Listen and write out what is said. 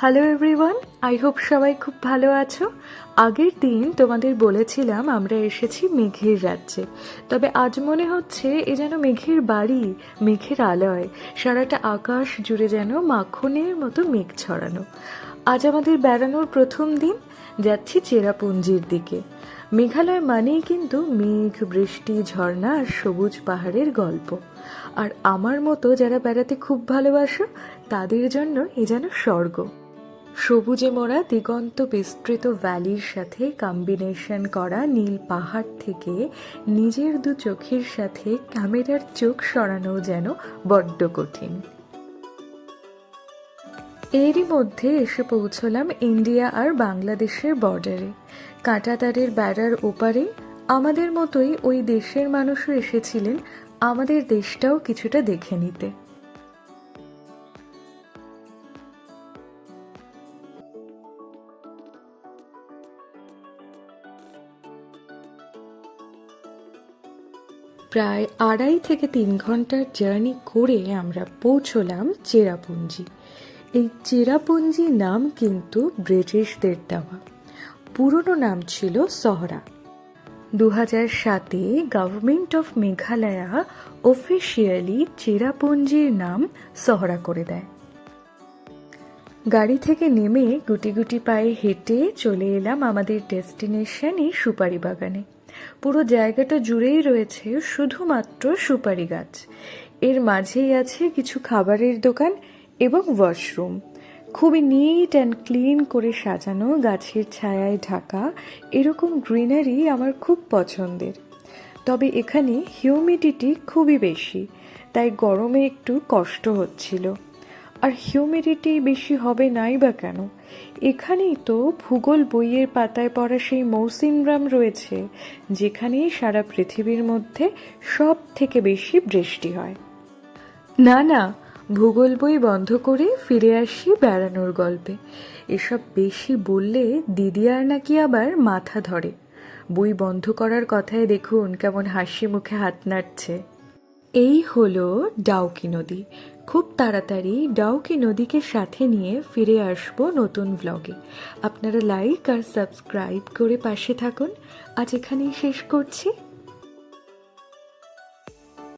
Hello everyone, I hope সবাই খুব ভালো আছো। আগের দিন তোমাদের বলেছিলাম আমরা এসেছি মেঘের রাজ্যে, তবে আজ মনে হচ্ছে এ যেন মেঘের বাড়ি, মেঘের আলয়। সারাটা আকাশ জুড়ে যেন মাখনের মতো মেঘ ছড়ানো। আজ আমাদের বেড়ানোর প্রথম দিন, যাচ্ছি চেরাপুঞ্জির দিকে। মেঘালয় মানেই কিন্তু মেঘ, বৃষ্টি, ঝর্ণা আর সবুজ পাহাড়ের গল্প। আর আমার মতো যারা বেড়াতে খুব ভালোবাসো তাদের জন্য এ যেন স্বর্গ। সবুজে মোড়া দিগন্ত বিস্তৃত ভ্যালির সাথে কম্বিনেশন করা নীল পাহাড় থেকে নিজের দু চোখের সাথে ক্যামেরার চোখ সরানো যেন বড্ড কঠিন। এরই মধ্যে এসে পৌঁছলাম ইন্ডিয়া আর বাংলাদেশের বর্ডারে। কাঁটাতারের বেড়ার ওপারে আমাদের মতোই ওই দেশের মানুষও এসেছিলেন আমাদের দেশটাও কিছুটা দেখে নিতে। প্রায় 2.5 থেকে 3 ঘন্টার জার্নি করে আমরা পৌঁছলাম চেরাপুঞ্জি। এই চেরাপুঞ্জি নাম কিন্তু ব্রিটিশদের দেওয়া, পুরনো নাম ছিল সহরা। 2007-এ গভর্নমেন্ট অফ মেঘালয়া অফিসিয়ালি চেরাপুঞ্জির নাম সহরা করে দেয়। গাড়ি থেকে নেমে গুটি গুটি পায়ে হেঁটে চলে এলাম আমাদের ডেস্টিনেশনে সুপারি বাগানে। পুরো জায়গাটা জুড়েই রয়েছে শুধুমাত্র সুপারি গাছ। এর মাঝেই আছে কিছু খাবারের দোকান এবং ওয়াশরুম। খুবই নিট অ্যান্ড ক্লিন করে সাজানো, গাছের ছায়ায় ঢাকা, এরকম গ্রিনারি আমার খুব পছন্দের। তবে এখানে হিউমিডিটি খুবই বেশি, তাই গরমে একটু কষ্ট হচ্ছিল। আর হিউমিডিটি বেশি হবে নাই বা কেন, এখানেই তো ভূগোল বইয়ের পাতায় পড়া সেই মৌসিনরাম রয়েছে, যেখানে সারা পৃথিবীর মধ্যে সব থেকে বেশি বৃষ্টি হয়। না না, ভূগোল বই বন্ধ করে ফিরে আসি বেড়ানোর গল্পে। এসব বেশি বললে দিদি আর নাকি আবার মাথা ধরে। বই বন্ধ করার কথায় দেখুন কেমন হাসি মুখে হাত নাড়ছে। এই হলো ডাউকি নদী। খুব তাড়াতাড়ি ডাউকি নদীকে সাথে নিয়ে ফিরে আসবো নতুন ব্লগে। আপনারা লাইক আর সাবস্ক্রাইব করে পাশে থাকুন। আজ এখানেই শেষ করছি।